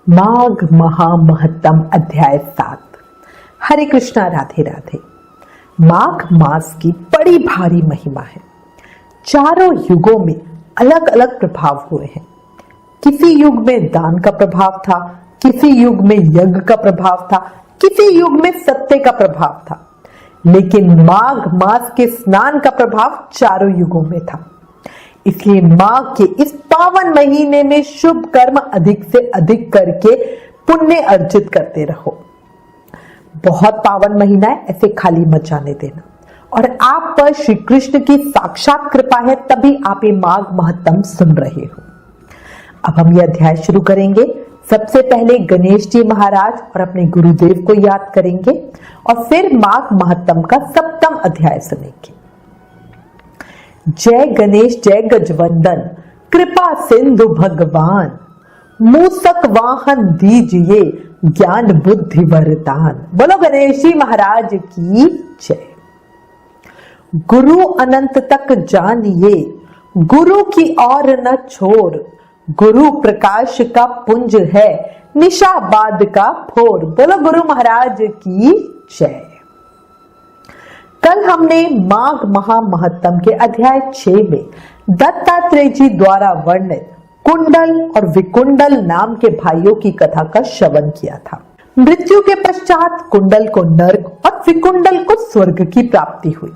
माघ महामहत्तम अध्याय 7। हरे कृष्णा, राधे राधे। माघ मास की बड़ी भारी महिमा है। चारों युगों में अलग अलग प्रभाव हुए हैं। किसी युग में दान का प्रभाव था, किसी युग में यज्ञ का प्रभाव था, किसी युग में सत्य का प्रभाव था, लेकिन माघ मास के स्नान का प्रभाव चारों युगों में था। इसलिए माघ के इस पावन महीने में शुभ कर्म अधिक से अधिक करके पुण्य अर्जित करते रहो। बहुत पावन महीना है, ऐसे खाली मत जाने देना। और आप पर श्री कृष्ण की साक्षात कृपा है, तभी आप ये माघ महत्तम सुन रहे हो। अब हम ये अध्याय शुरू करेंगे। सबसे पहले गणेश जी महाराज और अपने गुरुदेव को याद करेंगे और फिर माघ महत्तम का 7वां अध्याय सुनेंगे। जय गणेश जय गजवंदन, कृपा सिंधु भगवान, मूसक वाहन दीजिए ज्ञान बुद्धि वरदान। बोलो गणेश जी महाराज की जय। गुरु अनंत तक जानिए, गुरु की ओर न छोर, गुरु प्रकाश का पुंज है, निशाबाद का फोर। बोलो गुरु महाराज की जय। कल हमने माघ महामहत्तम के अध्याय 6 में दत्तात्रेय जी द्वारा वर्णित कुंडल और विकुंडल नाम के भाइयों की कथा का श्रवण किया था। मृत्यु के पश्चात कुंडल को नर्क और विकुंडल को स्वर्ग की प्राप्ति हुई,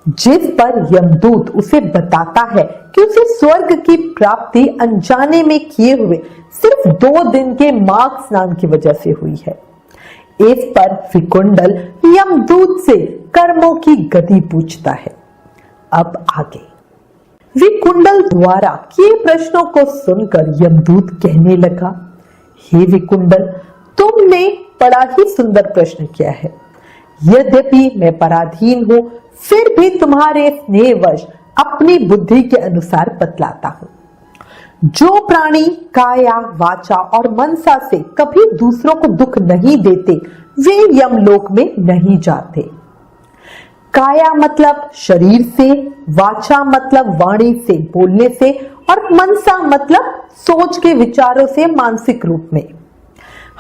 जिस पर यमदूत उसे बताता है कि उसे स्वर्ग की प्राप्ति अनजाने में किए हुए सिर्फ 2 दिन के माघ स्नान की वजह से हुई है। इस पर विकुंडल यमदूत से कर्मों की गति पूछता है। अब आगे विकुंडल द्वारा किए प्रश्नों को सुनकर यमदूत कहने लगा, हे विकुंडल, तुमने बड़ा ही सुंदर प्रश्न किया है। यद्यपि मैं पराधीन हूं, फिर भी तुम्हारे स्नेहवश अपनी बुद्धि के अनुसार बतलाता हूं। जो प्राणी काया वाचा और मनसा से कभी दूसरों को दुख नहीं देते, वे यमलोक में नहीं जाते। काया मतलब शरीर से, वाचा मतलब वाणी से बोलने से, और मनसा मतलब सोच के विचारों से मानसिक रूप में।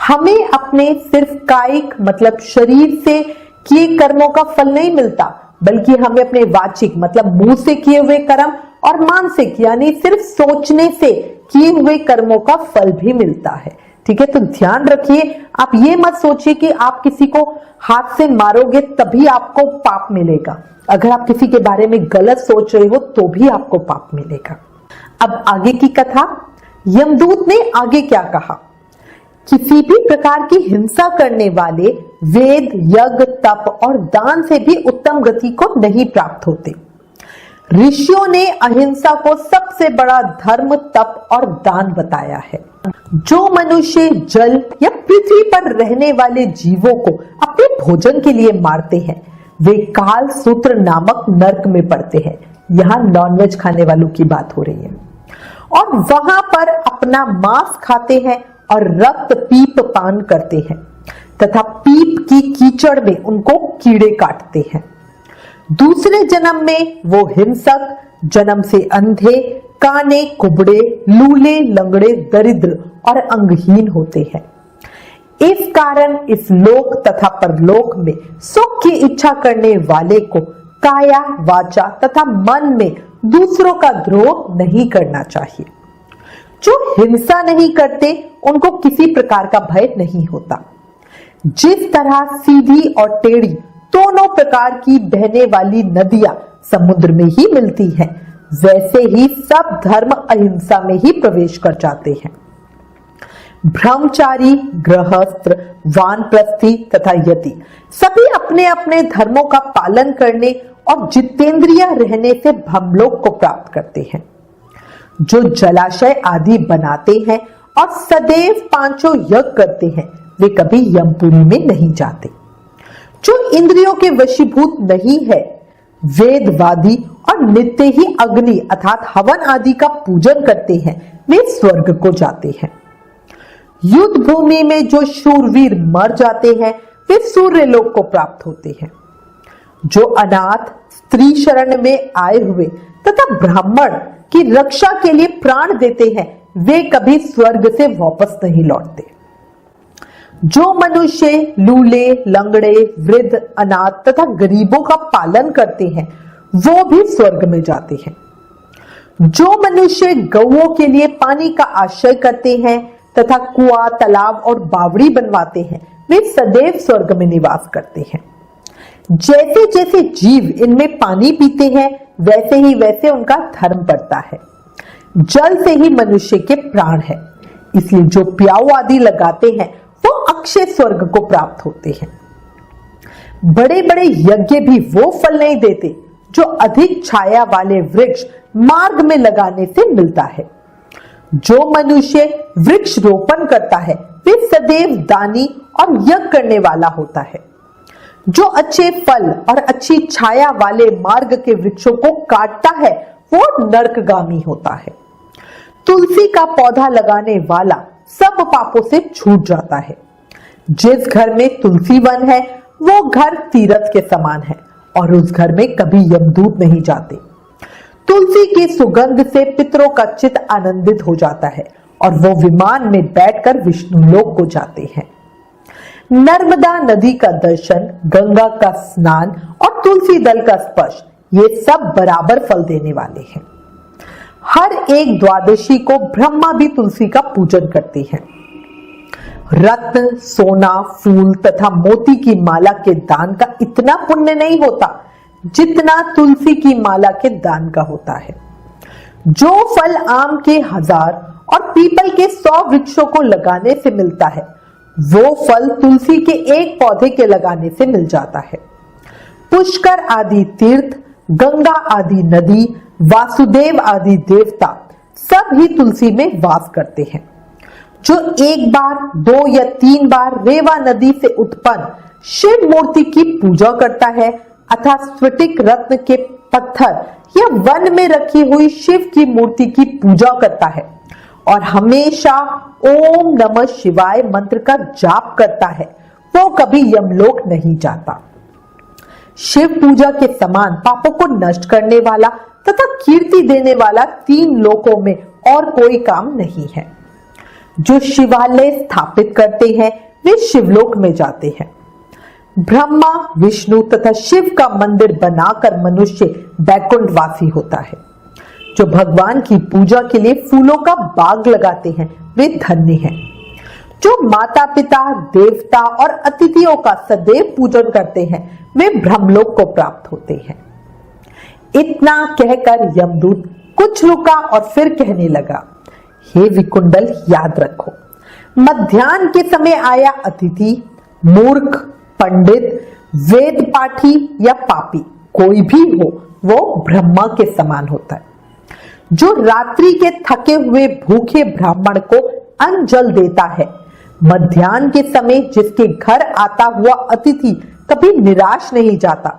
हमें अपने सिर्फ कायिक मतलब शरीर से किए कर्मों का फल नहीं मिलता, बल्कि हमें अपने वाचिक मतलब मुंह से किए हुए कर्म और मानसिक यानी सिर्फ सोचने से किए हुए कर्मों का फल भी मिलता है। ठीक है, तो ध्यान रखिए, आप ये मत सोचिए कि आप किसी को हाथ से मारोगे तभी आपको पाप मिलेगा। अगर आप किसी के बारे में गलत सोच रहे हो तो भी आपको पाप मिलेगा। अब आगे की कथा। यमदूत ने आगे क्या कहा? किसी भी प्रकार की हिंसा करने वाले वेद, यज्ञ, तप और दान से भी उत्तम गति को नहीं प्राप्त होते। ऋषियों ने अहिंसा को सबसे बड़ा धर्म, तप और दान बताया है। जो मनुष्य जल या पृथ्वी पर रहने वाले जीवों को अपने भोजन के लिए मारते हैं, वे काल सूत्र नामक नरक में पड़ते हैं। यहाँ नॉनवेज खाने वालों की बात हो रही है। और वहां पर अपना मांस खाते हैं और रक्त पीप पान करते हैं तथा पीप की कीचड़ में उनको कीड़े काटते हैं। दूसरे जन्म में वो हिंसक, जन्म से अंधे, काने, कुबड़े, लूले, लंगड़े, दरिद्र और अंगहीन होते हैं। इस कारण इस लोक तथा परलोक में सुख की इच्छा करने वाले को काया, वाचा तथा मन में दूसरों का द्रोह नहीं करना चाहिए। जो हिंसा नहीं करते उनको किसी प्रकार का भय नहीं होता। जिस तरह सीधी और टेढ़ी दोनों प्रकार की बहने वाली नदियां समुद्र में ही मिलती हैं, वैसे ही सब धर्म अहिंसा में ही प्रवेश कर जाते हैं। ब्रह्मचारी, गृहस्थ, वानप्रस्थी तथा यति सभी अपने अपने धर्मों का पालन करने और जितेंद्रिय रहने से ब्रह्मलोक को प्राप्त करते हैं। जो जलाशय आदि बनाते हैं और सदैव 5 यज्ञ करते हैं, वे कभी यमपुरी में नहीं जाते। जो इंद्रियों के वशीभूत नहीं है, वेदवादी और नित्य ही अग्नि अर्थात हवन आदि का पूजन करते हैं, वे स्वर्ग को जाते हैं। युद्ध भूमि में जो शूरवीर मर जाते हैं, वे सूर्य लोक को प्राप्त होते हैं। जो अनाथ, स्त्री शरण में आए हुए तथा ब्राह्मण की रक्षा के लिए प्राण देते हैं, वे कभी स्वर्ग से वापस नहीं लौटते। जो मनुष्य लूले, लंगड़े, वृद्ध, अनाथ तथा गरीबों का पालन करते हैं वो भी स्वर्ग में जाते हैं। जो मनुष्य गौओं के लिए पानी का आश्रय करते हैं तथा कुआं, तालाब और बावड़ी बनवाते हैं वे सदैव स्वर्ग में निवास करते हैं। जैसे जैसे जीव इनमें पानी पीते हैं वैसे ही वैसे उनका धर्म बढ़ता है। जल से ही मनुष्य के प्राण है, इसलिए जो प्याऊ आदि लगाते हैं वो अक्षय स्वर्ग को प्राप्त होते हैं। बड़े बड़े यज्ञ भी वो फल नहीं देते जो अधिक छाया वाले वृक्ष मार्ग में लगाने से मिलता है। जो मनुष्य वृक्ष रोपण करता है वे सदैव दानी और यज्ञ करने वाला होता है। जो अच्छे फल और अच्छी छाया वाले मार्ग के वृक्षों को काटता है वो नरकगामी होता है। तुलसी का पौधा लगाने वाला सब पापों से छूट जाता है। जिस घर में तुलसी वन है वो घर तीर्थ के समान है और उस घर में कभी यमदूत नहीं जाते। तुलसी की सुगंध से पितरों का चित्त आनंदित हो जाता है और वो विमान में बैठकर विष्णु लोक को जाते हैं। नर्मदा नदी का दर्शन, गंगा का स्नान और तुलसी दल का स्पर्श ये सब बराबर फल देने वाले हैं। हर एक द्वादशी को ब्रह्मा भी तुलसी का पूजन करते हैं। रत्न, सोना, फूल तथा मोती की माला के दान का इतना पुण्य नहीं होता जितना तुलसी की माला के दान का होता है। जो फल आम के 1000 और पीपल के 100 वृक्षों को लगाने से मिलता है वो फल तुलसी के एक पौधे के लगाने से मिल जाता है। पुष्कर आदि तीर्थ, गंगा आदि नदी, वासुदेव आदि देवता सब ही तुलसी में वास करते हैं। जो एक बार, 2 या 3 बार रेवा नदी से उत्पन्न शिव मूर्ति की पूजा करता है अथवा स्फटिक रत्न के पत्थर या वन में रखी हुई शिव की मूर्ति की पूजा करता है और हमेशा ओम नमः शिवाय मंत्र का जाप करता है वो कभी यमलोक नहीं जाता। शिव पूजा के समान पापों को नष्ट करने वाला तथा कीर्ति देने वाला 3 लोकों में और कोई काम नहीं है। जो शिवालय स्थापित करते हैं वे शिवलोक में जाते हैं। ब्रह्मा, विष्णु तथा शिव का मंदिर बनाकर मनुष्य बैकुंठवासी होता है। जो भगवान की पूजा के लिए फूलों का बाग लगाते हैं वे धन्य हैं। जो माता पिता, देवता और अतिथियों का सदैव पूजन करते हैं वे ब्रह्मलोक को प्राप्त होते हैं। इतना कहकर यमदूत कुछ रुका और फिर कहने लगा, हे विकुंडल, याद रखो, मध्याह्न के समय आया अतिथि मूर्ख, पंडित, वेद पाठी या पापी कोई भी हो वो ब्रह्मा के समान होता है। जो रात्रि के थके हुए भूखे ब्राह्मण को अन्न जल देता है, मध्याह्न के समय जिसके घर आता हुआ अतिथि कभी निराश नहीं जाता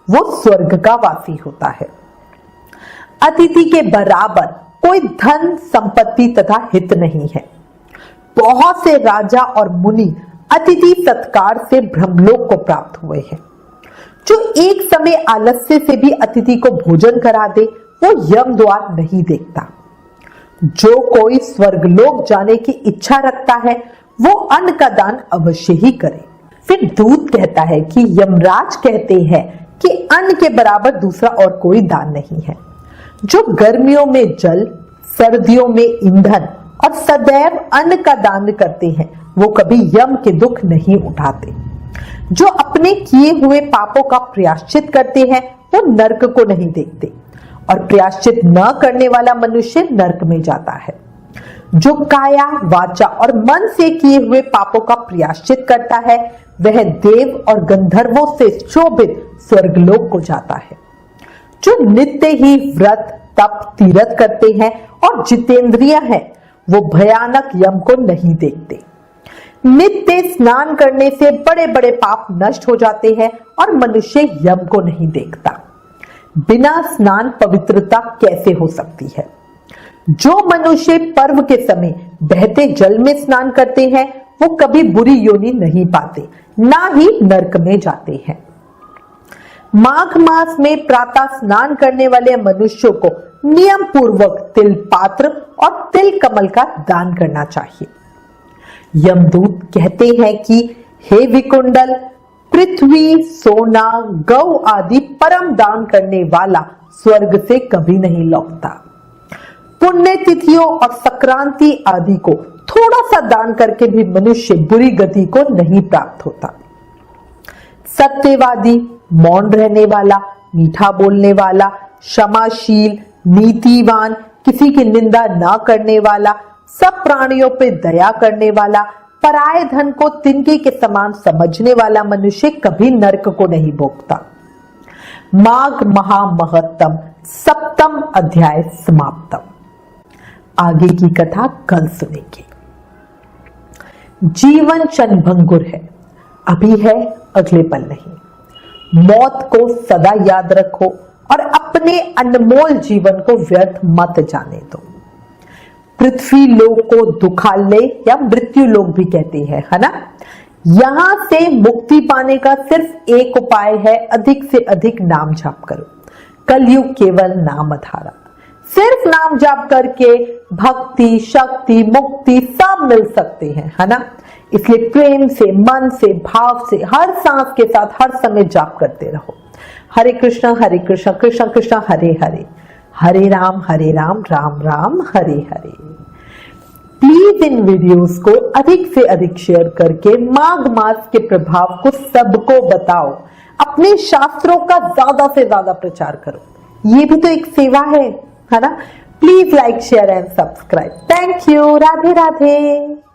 वो स्वर्ग का वासी होता है। अतिथि के बराबर कोई धन, संपत्ति तथा हित नहीं है। बहुत से राजा और मुनि अतिथि सत्कार से ब्रह्मलोक को प्राप्त हुए हैं। जो एक समय आलस्य से भी अतिथि को भोजन करा दे वो यम द्वार नहीं देखता। जो कोई स्वर्गलोक जाने की इच्छा रखता है वो अन्न का दान अवश्य ही करे। फिर दूत कहता है कि यमराज कहते हैं कि अन्न के बराबर दूसरा और कोई दान नहीं है। जो गर्मियों में जल, सर्दियों में ईंधन और सदैव अन्न का दान करते हैं वो कभी यम के दुख नहीं उठाते। जो अपने किए हुए पापों का प्रायश्चित करते हैं वो नरक को नहीं देखते और प्रायश्चित न करने वाला मनुष्य नरक में जाता है। जो काया, वाचा और मन से किए हुए पापों का प्रायश्चित करता है वह देव और गंधर्वों से शोभित स्वर्गलोक को जाता है। जो नित्य ही व्रत, तप, तीरथ करते हैं और जितेंद्रिय हैं वो भयानक यम को नहीं देखते। नित्य स्नान करने से बड़े बड़े पाप नष्ट हो जाते हैं और मनुष्य यम को नहीं देखता। बिना स्नान पवित्रता कैसे हो सकती है? जो मनुष्य पर्व के समय बहते जल में स्नान करते हैं वो कभी बुरी योनि नहीं पाते, ना ही नरक में जाते हैं। माघ मास में प्रातः स्नान करने वाले मनुष्यों को नियम पूर्वक तिल पात्र और तिल कमल का दान करना चाहिए। यमदूत कहते हैं कि हे विकुंडल, पृथ्वी, सोना, गौ आदि परम दान करने वाला स्वर्ग से कभी नहीं लौटता। पुण्य तिथियों और संक्रांति आदि को थोड़ा सा दान करके भी मनुष्य बुरी गति को नहीं प्राप्त होता। सत्यवादी, मौन रहने वाला, मीठा बोलने वाला, क्षमाशील, नीतिवान, किसी की निंदा ना करने वाला, सब प्राणियों पे दया करने वाला, पराये धन को तिनके के समान समझने वाला मनुष्य कभी नरक को नहीं भोगता। माघ महामहत्तम 7वां अध्याय समाप्तम। आगे की कथा कल सुनेंगे। जीवन क्षणभंगुर है, अभी है, अगले पल नहीं। मौत को सदा याद रखो और अपने अनमोल जीवन को व्यर्थ मत जाने दो। पृथ्वी लोक को दुखालय या मृत्यु लोक भी कहते हैं, है ना। यहां से मुक्ति पाने का सिर्फ एक उपाय है, अधिक से अधिक नाम जाप करो। कलयुग केवल नाम आधारा, सिर्फ नाम जाप करके भक्ति, शक्ति, मुक्ति सब मिल सकते हैं, है ना। इसलिए प्रेम से, मन से, भाव से, हर सांस के साथ हर समय जाप करते रहो। हरे कृष्ण कृष्ण कृष्ण हरे हरे, हरे Ram Ram Ram Hare Hare. Please in videos को अधिक से अधिक शेयर करके माघ मास के प्रभाव को सबको बताओ। अपने शास्त्रों का ज्यादा से ज्यादा प्रचार करो, ये भी तो एक सेवा है ना। Please like, share and subscribe. Thank you. Radhe Radhe.